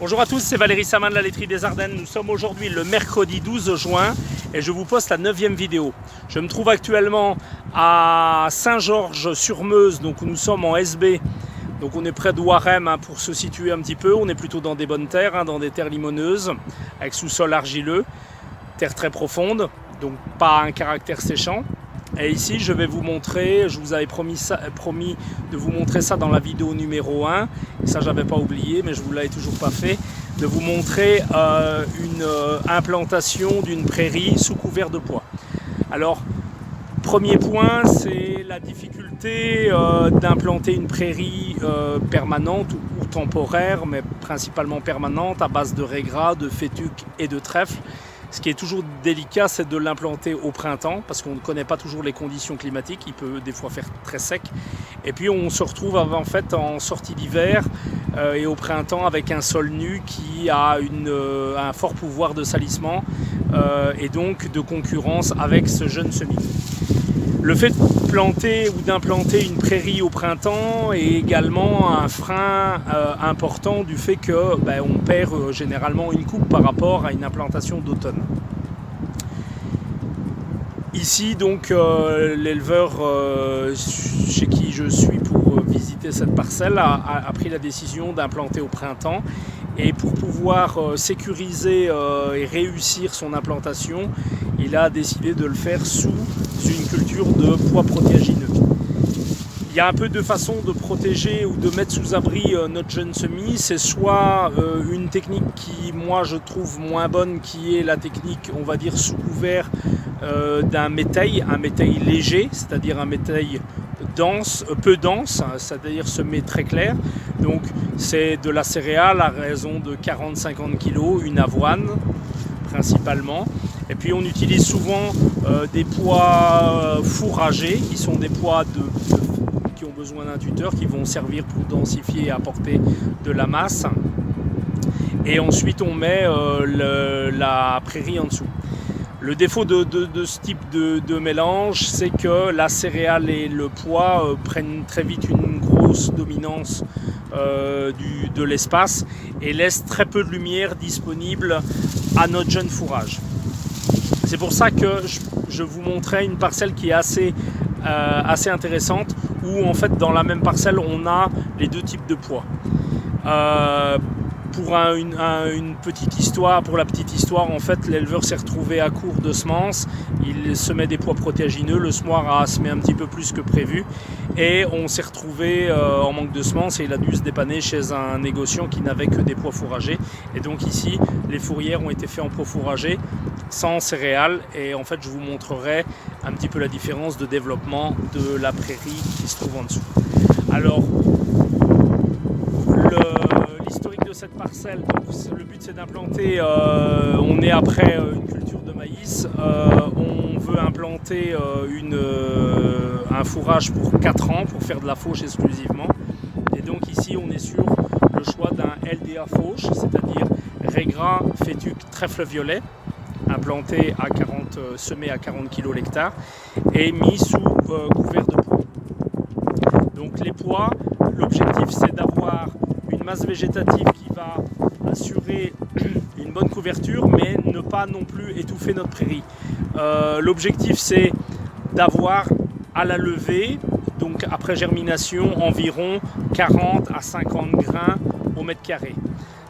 Bonjour à tous, c'est Valérie Samin de la laiterie des Ardennes. Nous sommes aujourd'hui le mercredi 12 juin et je vous poste la 9e vidéo. Je me trouve actuellement à Saint-Georges-sur-Meuse, donc où nous sommes en SB. Donc on est près de Warem pour se situer un petit peu. On est plutôt dans des bonnes terres, dans des terres limoneuses, avec sous-sol argileux, terre très profonde, donc pas un caractère séchant. Et ici, je vais vous montrer, je vous avais promis de vous montrer ça dans la vidéo numéro 1, et ça j'avais pas oublié, mais je vous l'avais toujours pas fait, de vous montrer une implantation d'une prairie sous couvert de bois. Alors, premier point, c'est la difficulté d'implanter une prairie permanente ou temporaire, mais principalement permanente, à base de raigrats, de fétuques et de trèfle. Ce qui est toujours délicat, c'est de l'implanter au printemps, parce qu'on ne connaît pas toujours les conditions climatiques, il peut des fois faire très sec. Et puis on se retrouve en fait en sortie d'hiver et au printemps avec un sol nu qui a un fort pouvoir de salissement et donc de concurrence avec ce jeune semis. Le fait de planter ou d'implanter une prairie au printemps est également un frein important du fait que on perd généralement une coupe par rapport à une implantation d'automne. Ici donc l'éleveur chez qui je suis pour visiter cette parcelle a pris la décision d'implanter au printemps. Et pour pouvoir sécuriser et réussir son implantation, il a décidé de le faire sous une culture de pois protéagineux. Il y a un peu de façon de protéger ou de mettre sous abri notre jeune semis. C'est soit une technique qui, moi, je trouve moins bonne, qui est la technique, on va dire, sous couvert d'un métail, un métail léger, c'est-à-dire un métail dense, peu dense, c'est-à-dire semé très clair. Donc c'est de la céréale à raison de 40-50 kg, une avoine principalement. Et puis on utilise souvent des pois fourragés, qui sont des pois qui ont besoin d'un tuteur, qui vont servir pour densifier et apporter de la masse. Et ensuite on met la prairie en dessous. Le défaut de ce type de mélange, c'est que la céréale et le pois prennent très vite une grosse dominance de l'espace et laissent très peu de lumière disponible à notre jeune fourrage. C'est pour ça que je vous montrais une parcelle qui est assez intéressante, où en fait dans la même parcelle on a les deux types de pois. Pour une petite histoire, pour la petite histoire, en fait, l'éleveur s'est retrouvé à court de semences. Il semait des pois protéagineux. Le semoir a semé un petit peu plus que prévu. Et on s'est retrouvé en manque de semences et il a dû se dépanner chez un négociant qui n'avait que des pois fourragés. Et donc ici, les fourrières ont été faites en pois fourragés, sans céréales. Et en fait, je vous montrerai un petit peu la différence de développement de la prairie qui se trouve en dessous. Alors, l'historique de cette parcelle, donc, le but c'est d'implanter, on est après une culture de maïs, on veut implanter un fourrage pour 4 ans pour faire de la fauche exclusivement. Et donc ici on est sur le choix d'un LDA fauche, c'est-à-dire raigrats, fétuques, trèfle violet, implanté à 40, semé à 40 kg l'hectare et mis sous couvert de pois. Donc les pois, l'objectif c'est d'avoir une masse végétative qui va assurer une bonne couverture, mais ne pas non plus étouffer notre prairie. L'objectif c'est d'avoir à la levée, donc après germination, environ 40 à 50 grains au mètre carré.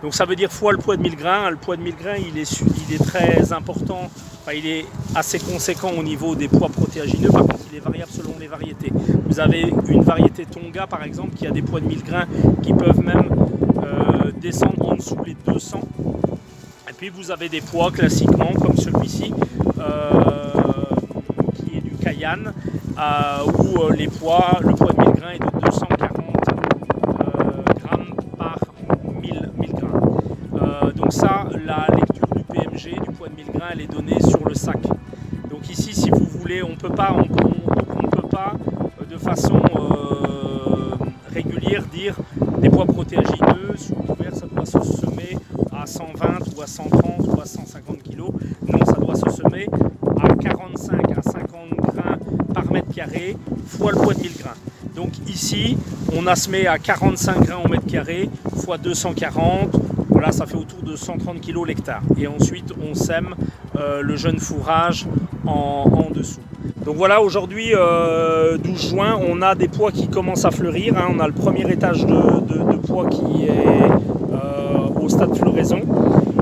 Donc ça veut dire fois le poids de 1000 grains. Le poids de 1000 grains il est très important, enfin, il est assez conséquent au niveau des pois protéagineux. Par contre il est variable selon les variétés. Vous avez une variété Tonga par exemple qui a des poids de 1000 grains qui peuvent même descendre en dessous les 200. Et puis vous avez des pois classiquement comme celui-ci qui est du Cayenne où le poids de 1000 grains est de 240 grammes par 1000 grains. Donc ça, la lecture du PMG, du poids de 1000 grains, elle est donnée sur le sac. Donc ici, si vous voulez, on ne peut pas de façon régulière dire des pois protéagineux sous couvert, ça doit se semer à 120 ou à 130 ou à 150 kg. Non, ça doit se semer à 45 à 50 grains par mètre carré fois le poids de 1000 grains. Donc ici, on a semé à 45 grains au mètre carré fois 240 Voilà, ça fait autour de 130 kg l'hectare. Et ensuite, on sème le jeune fourrage en dessous. Donc voilà, aujourd'hui, 12 juin, on a des pois qui commencent à fleurir. On a le premier étage de pois qui est au stade floraison.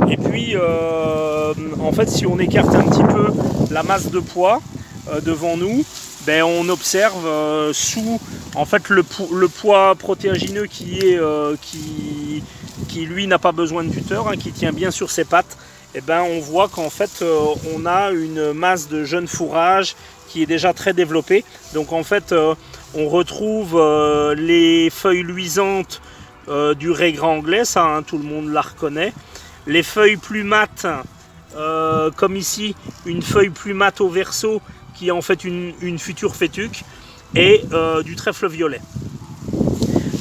Et puis, en fait, si on écarte un petit peu la masse de pois devant nous, ben, on observe sous en fait, le pois protéagineux qui lui n'a pas besoin de tuteur, qui tient bien sur ses pattes. Et ben, on voit qu'en fait, on a une masse de jeunes fourrages qui est déjà très développée. Donc en fait, on retrouve les feuilles luisantes du raigrand anglais, ça tout le monde la reconnaît. Les feuilles plus mates, comme ici, une feuille plus mate au verso, qui est en fait une future fétuque, et du trèfle violet.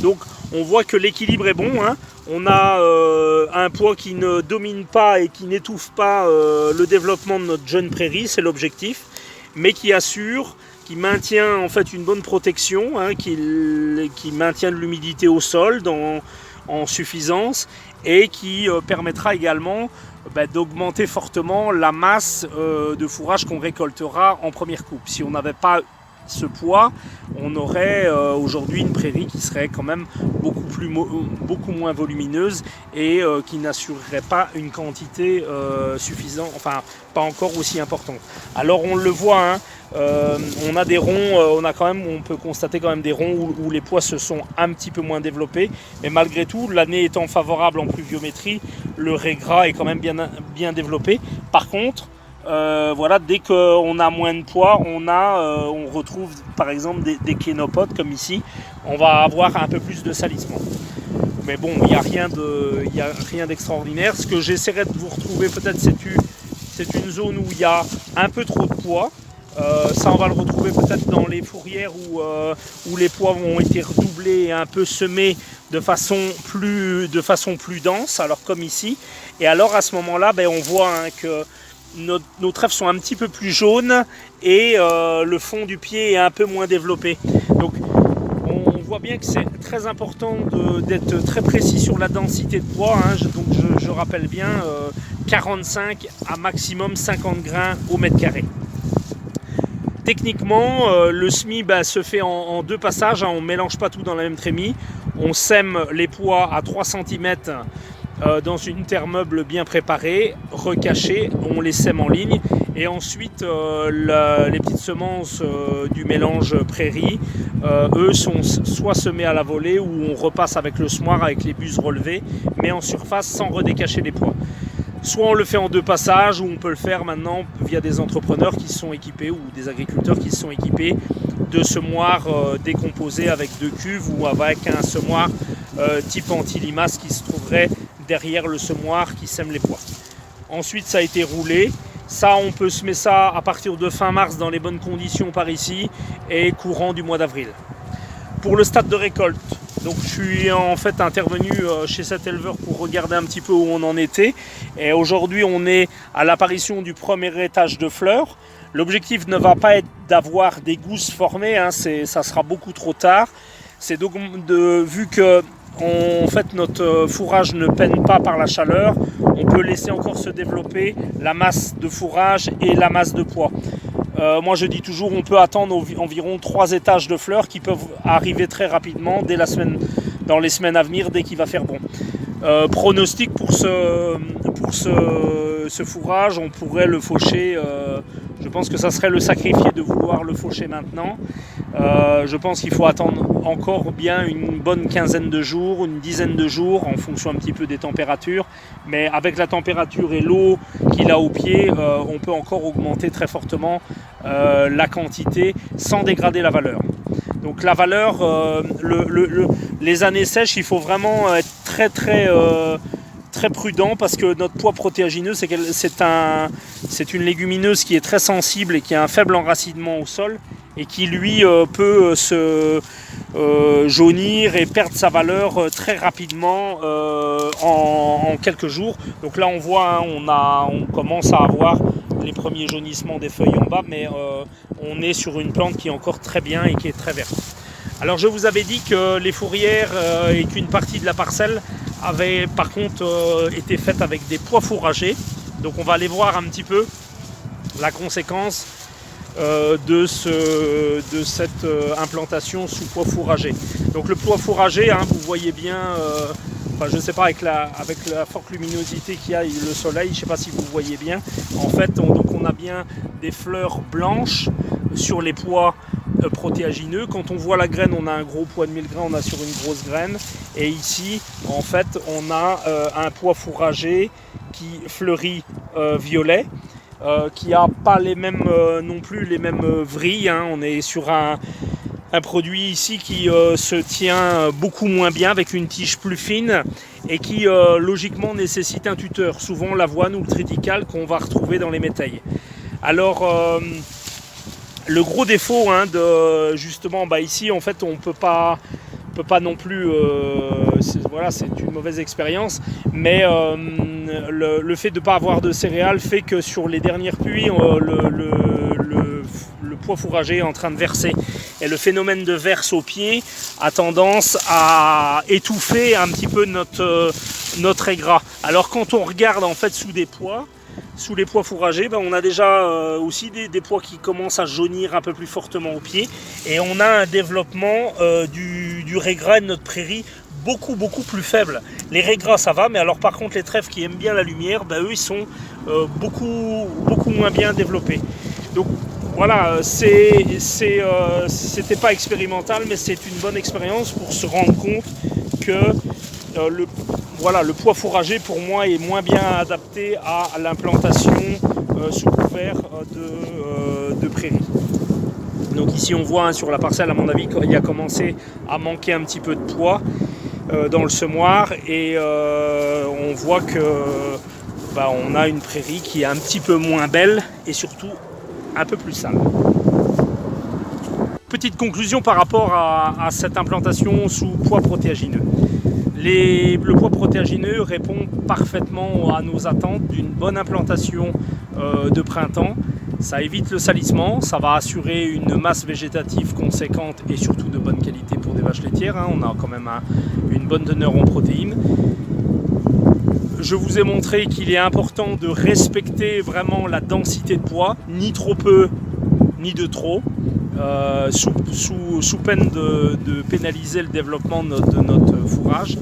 Donc on voit que l'équilibre est bon. On a un pois qui ne domine pas et qui n'étouffe pas le développement de notre jeune prairie, c'est l'objectif, mais qui assure, qui maintient en fait une bonne protection, qui maintient de l'humidité au sol en suffisance, et qui permettra également d'augmenter fortement la masse de fourrage qu'on récoltera en première coupe. Si on n'avait pas ce poids, on aurait aujourd'hui une prairie qui serait quand même beaucoup moins volumineuse et qui n'assurerait pas une quantité suffisante, enfin pas encore aussi importante. Alors on le voit, on a des ronds, on peut constater quand même des ronds où les pois se sont un petit peu moins développés, mais malgré tout, l'année étant favorable en pluviométrie, le raigras est quand même bien développé. Par contre, voilà, dès qu'on a moins de poids, on retrouve par exemple des kénopodes comme ici, on va avoir un peu plus de salissement. Mais bon, il n'y a rien d'extraordinaire. Ce que j'essaierai de vous retrouver peut-être, c'est une zone où il y a un peu trop de poids. Ça, on va le retrouver peut-être dans les fourrières où les pois ont été redoublés et un peu semés de façon plus dense, alors comme ici. Et alors à ce moment-là, on voit que nos trèfles sont un petit peu plus jaunes et le fond du pied est un peu moins développé. Donc on voit bien que c'est très important d'être très précis sur la densité de poids. Donc je rappelle bien 45 à maximum 50 grains au mètre carré. Techniquement, le semis se fait en deux passages. On ne mélange pas tout dans la même trémie. On sème les pois à 3 cm dans une terre meuble bien préparée, recachée, on les sème en ligne, et ensuite les petites semences du mélange prairie, eux sont soit semés à la volée, ou on repasse avec le semoir avec les buses relevées, mais en surface sans redécacher les pois. Soit on le fait en deux passages, ou on peut le faire maintenant via des entrepreneurs qui sont équipés, ou des agriculteurs qui sont équipés de semoirs décomposés avec 2 cuves, ou avec un semoir type anti-limace qui se trouverait derrière le semoir qui sème les pois. Ensuite, ça a été roulé. Ça, on peut semer ça à partir de fin mars dans les bonnes conditions par ici, et courant du mois d'avril. Pour le stade de récolte, donc je suis en fait intervenu chez cet éleveur pour regarder un petit peu où on en était. Et aujourd'hui, on est à l'apparition du premier étage de fleurs. L'objectif ne va pas être d'avoir des gousses formées, ça sera beaucoup trop tard. C'est donc vu que notre fourrage ne peine pas par la chaleur, on peut laisser encore se développer la masse de fourrage et la masse de pois. Moi je dis toujours, on peut attendre environ 3 étages de fleurs qui peuvent arriver très rapidement dans les semaines à venir, dès qu'il va faire bon. Pronostic pour ce fourrage, on pourrait le faucher. Je pense que ça serait le sacrifier de vouloir le faucher maintenant. Je pense qu'il faut attendre encore bien une bonne quinzaine de jours, une dizaine de jours, en fonction un petit peu des températures. Mais avec la température et l'eau qu'il a au pied, on peut encore augmenter très fortement la quantité sans dégrader la valeur. Donc la valeur, les années sèches, il faut vraiment être très prudent, parce que notre pois protéagineux, c'est une légumineuse qui est très sensible et qui a un faible enracinement au sol, et qui lui peut se jaunir et perdre sa valeur très rapidement en quelques jours. Donc là on voit, on commence à avoir les premiers jaunissements des feuilles en bas, mais on est sur une plante qui est encore très bien et qui est très verte. Alors je vous avais dit que les fourrières et qu'une partie de la parcelle avait par contre été faite avec des pois fourragés. Donc on va aller voir un petit peu la conséquence de cette implantation sous pois fourragé. Donc le pois fourragé, hein, vous voyez bien, je ne sais pas avec la forte luminosité qu'il y a, le soleil, je ne sais pas si vous voyez bien. En fait, on a bien des fleurs blanches sur les pois protéagineux. Quand on voit la graine, on a un gros pois de 1000 grains, on a sur une grosse graine. Et ici, en fait, on a un pois fourragé qui fleurit violet. Qui n'a pas les mêmes non plus les mêmes vrilles, hein. On est sur un produit ici qui se tient beaucoup moins bien avec une tige plus fine et qui logiquement nécessite un tuteur, souvent l'avoine ou le triticale qu'on va retrouver dans les métailles. Alors le gros défaut, hein, de justement ici en fait on peut pas non plus, c'est une mauvaise expérience, mais le fait de ne pas avoir de céréales fait que sur les dernières pluies, le pois fourragé est en train de verser. Et le phénomène de verse au pied a tendance à étouffer un petit peu notre aigras. Alors quand on regarde en fait sous les pois fourragés, on a déjà aussi des pois qui commencent à jaunir un peu plus fortement au pied. Et on a un développement du régras de notre prairie beaucoup plus faible. Les régras ça va, mais alors par contre les trèfles qui aiment bien la lumière, eux ils sont beaucoup moins bien développés. Donc voilà, c'était pas expérimental, mais c'est une bonne expérience pour se rendre compte que le pois fourragé pour moi est moins bien adapté à l'implantation sous couvert de prairies. Donc ici on voit, hein, sur la parcelle, à mon avis, il a commencé à manquer un petit peu de poids dans le semoir, et on voit que on a une prairie qui est un petit peu moins belle et surtout un peu plus sale. Petite conclusion par rapport à cette implantation sous pois protéagineux. Le pois protéagineux répond parfaitement à nos attentes d'une bonne implantation de printemps. Ça évite le salissement, ça va assurer une masse végétative conséquente et surtout de bonne qualité pour des vaches laitières, hein. On a quand même une bonne teneur en protéines. Je vous ai montré qu'il est important de respecter vraiment la densité de pois, ni trop peu, ni de trop, sous peine de pénaliser le développement de notre fourrage.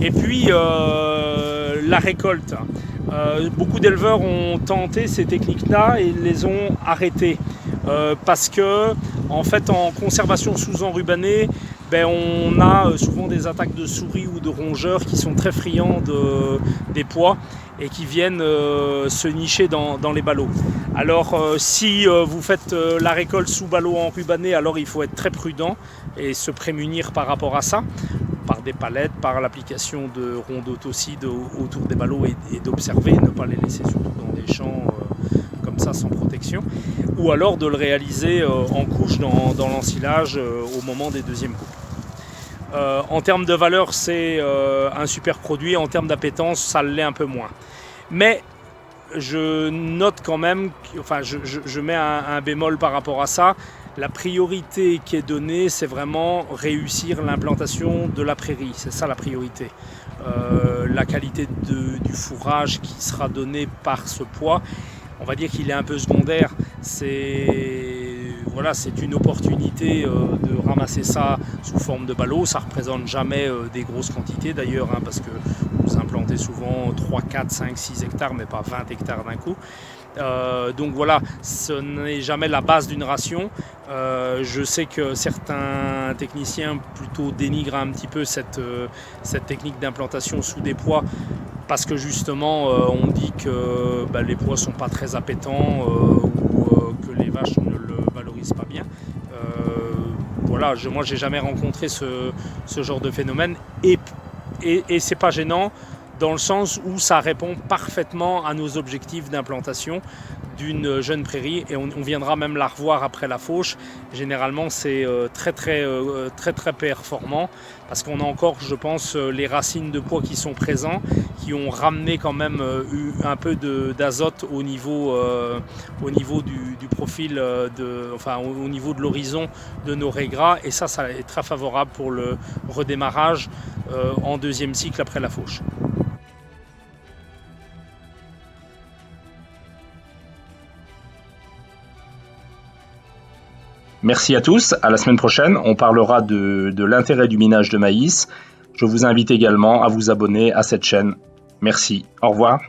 Et puis la récolte. Beaucoup d'éleveurs ont tenté ces techniques-là et les ont arrêtées. Parce que, en fait, en conservation sous enrubanné, on a souvent des attaques de souris ou de rongeurs qui sont très friands des pois et qui viennent se nicher dans les ballots. Alors si vous faites la récolte sous ballot enrubanné, alors il faut être très prudent et se prémunir par rapport à ça, par des palettes, par l'application de ronds d'autocide autour des ballots et d'observer, ne pas les laisser surtout dans des champs comme ça sans protection, ou alors de le réaliser en couche dans l'ensilage au moment des deuxièmes coupes. En termes de valeur, c'est un super produit. En termes d'appétence, ça l'est un peu moins. Mais je note quand même, je mets un bémol par rapport à ça. La priorité qui est donnée, c'est vraiment réussir l'implantation de la prairie. C'est ça la priorité. La qualité du fourrage qui sera donné par ce pois, on va dire qu'il est un peu secondaire. C'est une opportunité de ramasser ça sous forme de ballot. Ça ne représente jamais des grosses quantités d'ailleurs, hein, parce que vous implantez souvent 3, 4, 5, 6 hectares, mais pas 20 hectares d'un coup. Donc voilà, ce n'est jamais la base d'une ration. Je sais que certains techniciens plutôt dénigrent un petit peu cette technique d'implantation sous des pois, parce que justement on dit que les pois ne sont pas très appétants ou que les vaches ne le valorisent pas bien. Moi j'ai jamais rencontré ce genre de phénomène et c'est pas gênant, dans le sens où ça répond parfaitement à nos objectifs d'implantation d'une jeune prairie, et on viendra même la revoir après la fauche. Généralement c'est très performant, parce qu'on a encore, je pense, les racines de pois qui sont présents, qui ont ramené quand même un peu d'azote au niveau du profil, au niveau de l'horizon de nos raies gras, et ça est très favorable pour le redémarrage en deuxième cycle après la fauche. Merci à tous, à la semaine prochaine, on parlera de l'intérêt du minage de maïs. Je vous invite également à vous abonner à cette chaîne. Merci, au revoir.